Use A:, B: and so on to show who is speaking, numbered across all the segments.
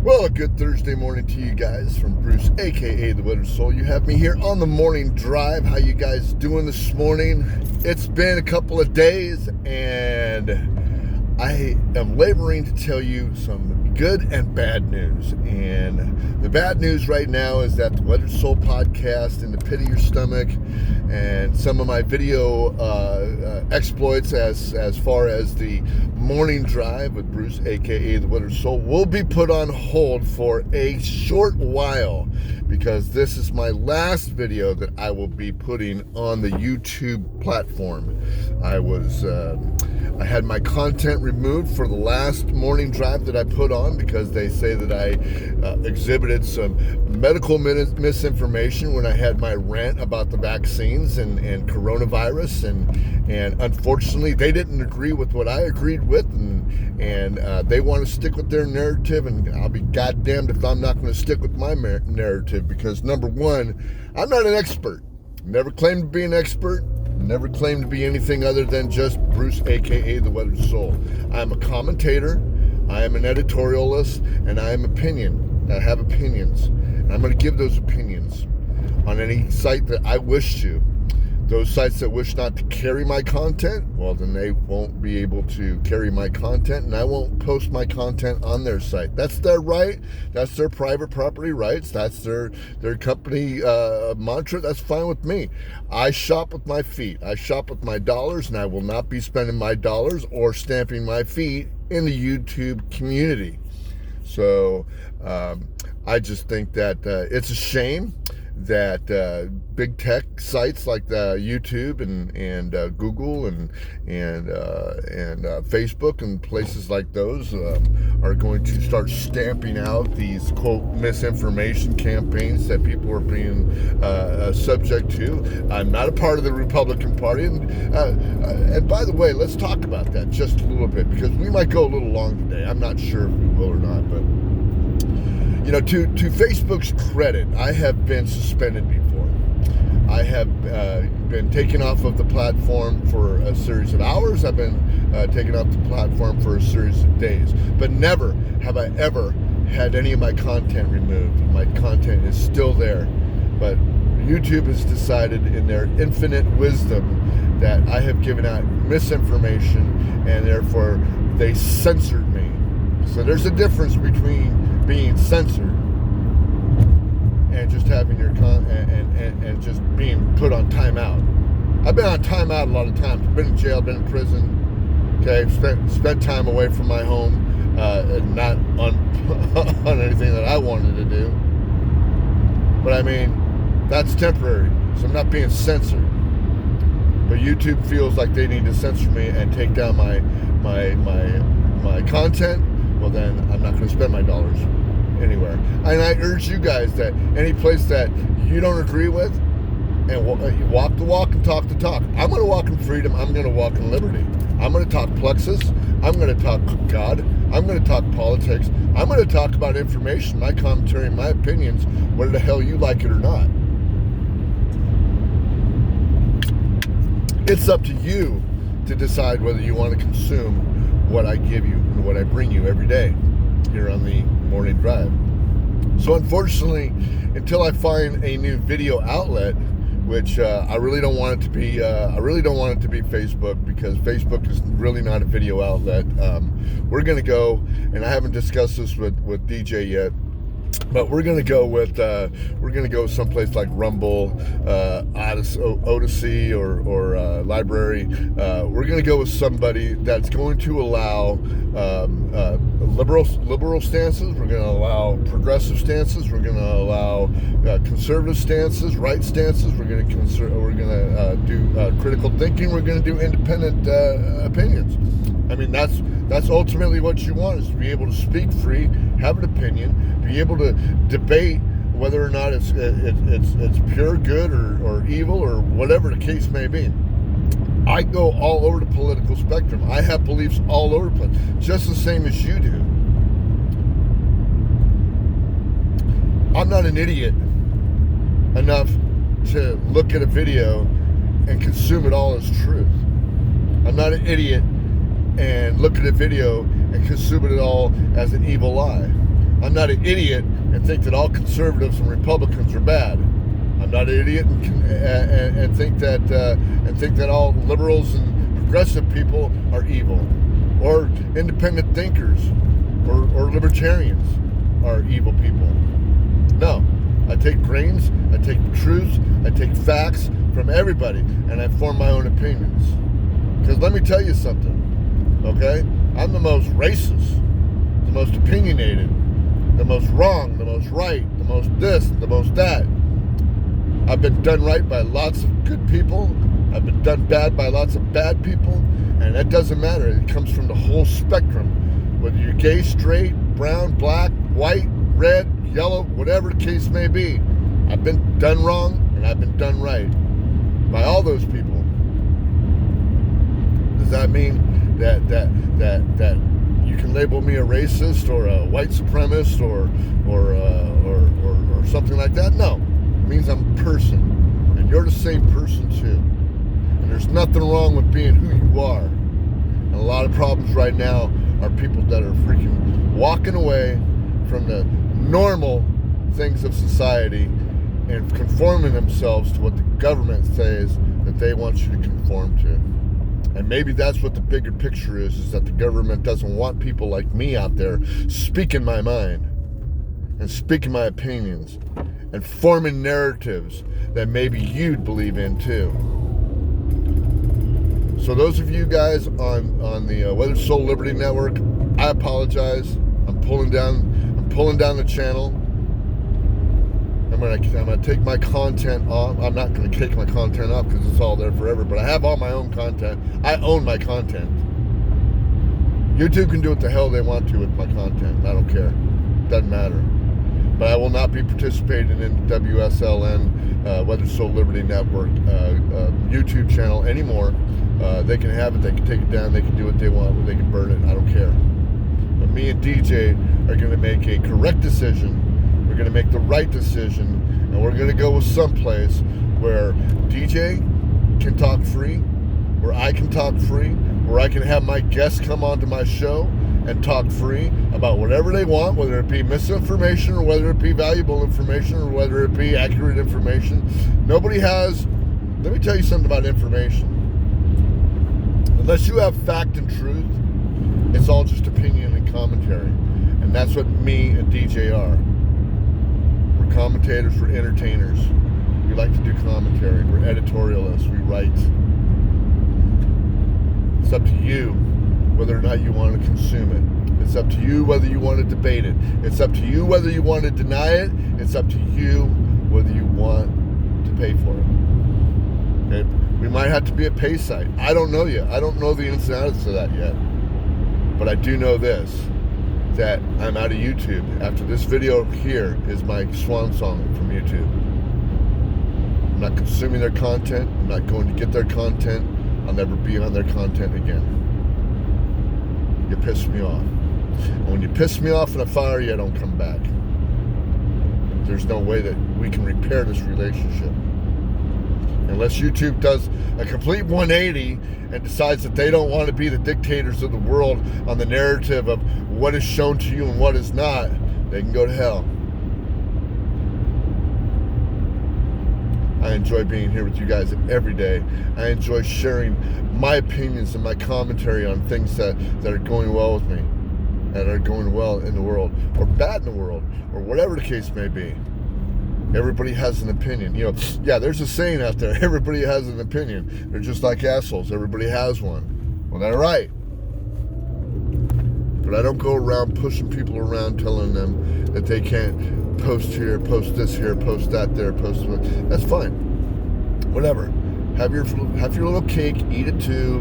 A: Well, a good Thursday morning to you guys from Bruce, aka the Weathered Soul. You have me here on the morning drive. How you guys doing this morning? It's been a couple of days, and I am laboring to tell you some good and bad news. And the bad news right now is that the Weathered Soul podcast, In the Pit of Your Stomach, and some of my video exploits as far as the morning drive with Bruce, aka the Weathered Soul, will be put on hold for a short while, because this is my last video that I will be putting on the YouTube platform. I had my content removed for the last morning drive that I put on because they say that I exhibited some medical misinformation when I had my rant about the vaccines and coronavirus, and unfortunately they didn't agree with what I agreed with, and they want to stick with their narrative, and I'll be goddamned if I'm not going to stick with my narrative, because number one, I'm not an expert. Never claimed to be an expert. Never claimed to be anything other than just Bruce, aka the Weathered Soul. I'm a commentator, I am an editorialist, and I am I have opinions. And I'm going to give those opinions on any site that I wish to. Those sites that wish not to carry my content, well, then they won't be able to carry my content, and I won't post my content on their site. That's their right. That's their private property rights. That's their company mantra. That's fine with me. I shop with my feet. I shop with my dollars, and I will not be spending my dollars or stamping my feet in the YouTube community. So I just think that it's a shame that big tech sites like YouTube and Google and Facebook and places like those are going to start stamping out these, quote, misinformation campaigns that people are being subject to. I'm not a part of the Republican Party, and by the way, let's talk about that just a little bit, because we might go a little long today. I'm not sure if we will or not, but you know, to Facebook's credit, I have been suspended before. I have been taken off of the platform for a series of hours. I've been taken off the platform for a series of days. But never have I ever had any of my content removed. My content is still there. But YouTube has decided in their infinite wisdom that I have given out misinformation, and therefore they censored me. So there's a difference between being censored and just having your and just being put on timeout. I've been on timeout a lot of times. Been in jail, been in prison. Okay, spent time away from my home, and not on on anything that I wanted to do. But I mean, that's temporary. So I'm not being censored. But YouTube feels like they need to censor me and take down my content. Well, then I'm not going to spend my dollars anywhere. And I urge you guys that any place that you don't agree with, and walk the walk and talk the talk. I'm going to walk in freedom. I'm going to walk in liberty. I'm going to talk plexus. I'm going to talk God. I'm going to talk politics. I'm going to talk about information, my commentary, my opinions, whether the hell you like it or not. It's up to you to decide whether you want to consume what I give you and what I bring you every day here on the morning drive. So unfortunately, until I find a new video outlet, which I really don't want it to be, Facebook, because Facebook is really not a video outlet. We're going to go, and I haven't discussed this with DJ yet, but we're gonna go someplace like Rumble, Odyssey, or Library. We're gonna go with somebody that's going to allow liberal stances. We're gonna allow progressive stances. We're gonna allow conservative stances, right stances. We're gonna do critical thinking. We're gonna do independent opinions. I mean, that's ultimately what you want, is to be able to speak free, have an opinion, be able to debate whether or not it's pure good or evil or whatever the case may be. I go all over the political spectrum. I have beliefs all over the place, just the same as you do. I'm not an idiot enough to look at a video and consume it all as truth. I'm not an idiot and look at a video and consume it all as an evil lie. I'm not an idiot and think that all conservatives and Republicans are bad. I'm not an idiot and think that all liberals and progressive people are evil, or independent thinkers, or libertarians are evil people. No, I take grains, I take truths, I take facts from everybody, and I form my own opinions. Because let me tell you something, okay? I'm the most racist, the most opinionated, the most wrong, the most right, the most this, the most that. I've been done right by lots of good people. I've been done bad by lots of bad people. And that doesn't matter. It comes from the whole spectrum. Whether you're gay, straight, brown, black, white, red, yellow, whatever the case may be. I've been done wrong and I've been done right by all those people. Does that mean that you can label me a racist or a white supremacist or something like that? No. It means I'm a person, and you're the same person too. And there's nothing wrong with being who you are. And a lot of problems right now are people that are freaking walking away from the normal things of society and conforming themselves to what the government says that they want you to conform to. And maybe that's what the bigger picture is that the government doesn't want people like me out there speaking my mind and speaking my opinions and forming narratives that maybe you'd believe in too. So those of you guys on the Weathered Soul Liberty Network, I apologize. I'm pulling down the channel. I'm gonna take my content off. I'm not gonna take my content off because it's all there forever. But I have all my own content. I own my content. YouTube can do what the hell they want to with my content. I don't care. Doesn't matter. But I will not be participating in the WSLN, Weathered Soul Liberty Network YouTube channel anymore. They can have it, they can take it down, they can do what they want, they can burn it, I don't care. But me and DJ are going to make a correct decision, we're going to make the right decision, and we're going to go with someplace where DJ can talk free, where I can talk free, where I can have my guests come onto my show and talk free about whatever they want, whether it be misinformation or whether it be valuable information or whether it be accurate information. Nobody has, let me tell you something about information. Unless you have fact and truth, it's all just opinion and commentary. And that's what me and DJ are. We're commentators, we're entertainers. We like to do commentary, we're editorialists, we write. It's up to you whether or not you want to consume it. It's up to you whether you want to debate it. It's up to you whether you want to deny it. It's up to you whether you want to pay for it. Okay? We might have to be a pay site. I don't know yet. I don't know the ins and outs of that yet. But I do know this, that I'm out of YouTube. After this video here is my swan song from YouTube. I'm not consuming their content. I'm not going to get their content. I'll never be on their content again. You piss me off. And when you piss me off in a fire, you don't come back. There's no way that we can repair this relationship. Unless YouTube does a complete 180 and decides that they don't want to be the dictators of the world on the narrative of what is shown to you and what is not, they can go to hell. I enjoy being here with you guys every day. I enjoy sharing my opinions and my commentary on things that are going well with me, that are going well in the world, or bad in the world, or whatever the case may be. Everybody has an opinion. You know, yeah, there's a saying out there, everybody has an opinion. They're just like assholes. Everybody has one. Well, they're right. But I don't go around pushing people around telling them that they can't post here, post this here, post that there, post... That's fine. Whatever. Have your little cake, eat it too.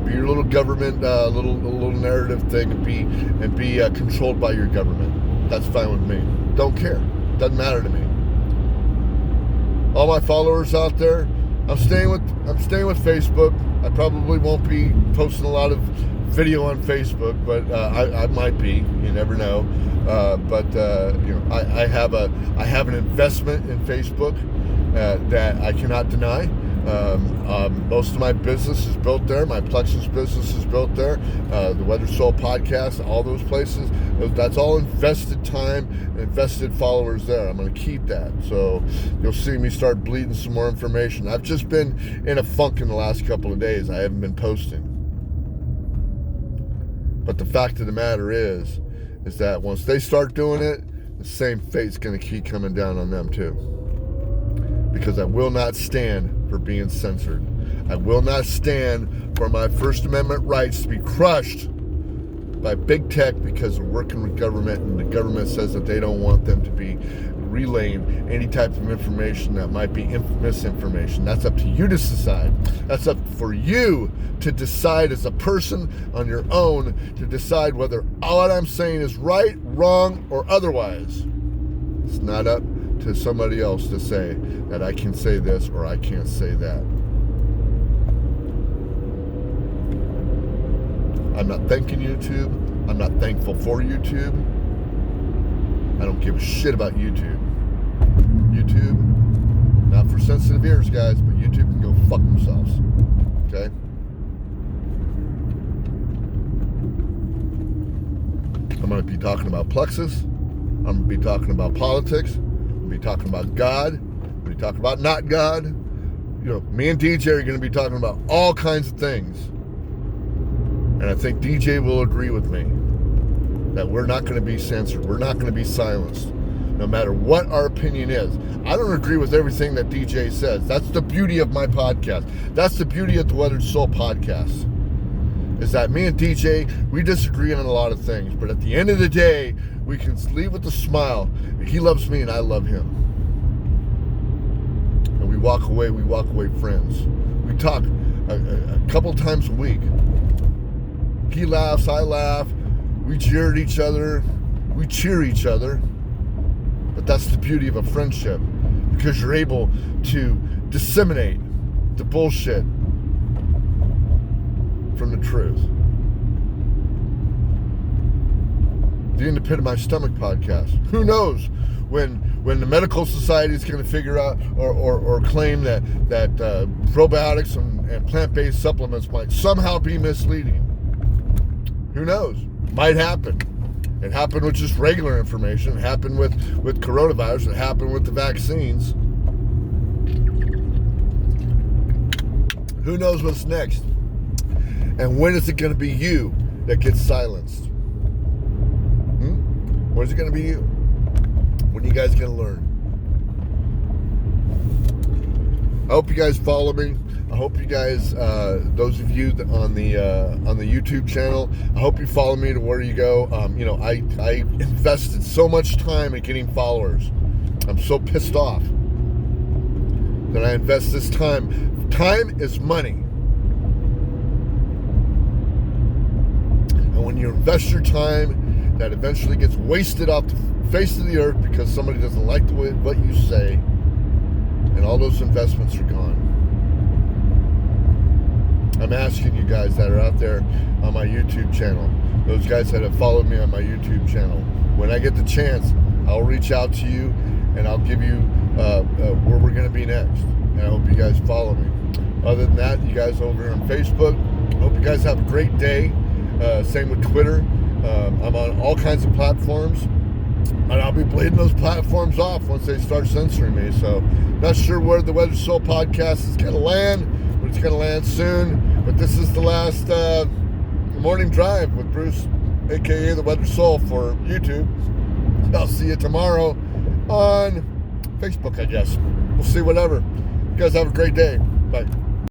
A: Be your little government, little narrative thing, and be controlled by your government. That's fine with me. Don't care. Doesn't matter to me. All my followers out there, I'm staying with Facebook. I probably won't be posting a lot of video on Facebook, but I might be. You never know. You know, I have an investment in Facebook that I cannot deny. Most of my business is built there. My Plexus business is built there. The Weather Soul podcast, all those places. That's all invested time, invested followers there. I'm going to keep that. So you'll see me start bleeding some more information. I've just been in a funk in the last couple of days. I haven't been posting. But the fact of the matter is that once they start doing it, the same fate's going to keep coming down on them too. Because I will not stand for being censored. I will not stand for my First Amendment rights to be crushed by big tech because they're working with government, and the government says that they don't want them to be relaying any type of information that might be misinformation. That's up to you to decide. That's up for you to decide as a person on your own, to decide whether all I'm saying is right, wrong, or otherwise. It's not up to somebody else to say that I can say this or I can't say that. I'm not thanking YouTube. I'm not thankful for YouTube. I don't give a shit about YouTube. YouTube, not for sensitive ears, guys, but YouTube can go fuck themselves. Okay? I'm going to be talking about Plexus. I'm going to be talking about politics. I'm going to be talking about God. I'm going to be talking about not God. You know, me and DJ are going to be talking about all kinds of things. And I think DJ will agree with me that we're not going to be censored. We're not going to be silenced, no matter what our opinion is. I don't agree with everything that DJ says. That's the beauty of my podcast. That's the beauty of the Weathered Soul podcast, is that me and DJ, we disagree on a lot of things. But at the end of the day, we can leave with a smile. He loves me and I love him. And we walk away friends. We talk a couple times a week. He laughs, I laugh, we jeer at each other, we cheer each other. But that's the beauty of a friendship, because you're able to disseminate the bullshit from the truth. The End of Pit of My Stomach podcast. Who knows when the medical society is going to figure out or claim that probiotics and plant-based supplements might somehow be misleading. Who knows? Might happen. It happened with just regular information. It happened with coronavirus. It happened with the vaccines. Who knows what's next? And when is it going to be you that gets silenced? When is it going to be you? When are you guys going to learn? I hope you guys follow me. I hope you guys, those of you on the YouTube channel, I hope you follow me to where you go. I invested so much time in getting followers. I'm so pissed off that I invest this time. Time is money. And when you invest your time, that eventually gets wasted off the face of the earth because somebody doesn't like what you say, and all those investments are gone. I'm asking you guys that are out there on my YouTube channel, those guys that have followed me on my YouTube channel, when I get the chance, I'll reach out to you and I'll give you where we're going to be next. And I hope you guys follow me. Other than that, you guys over here on Facebook, I hope you guys have a great day. Same with Twitter. I'm on all kinds of platforms, and I'll be bleeding those platforms off once they start censoring me. So, not sure where the Weather Soul podcast is going to land, but it's going to land soon. But this is the last morning drive with Bruce, aka the Weather Soul, for YouTube. I'll see you tomorrow on Facebook, I guess. We'll see, whatever. You guys have a great day. Bye.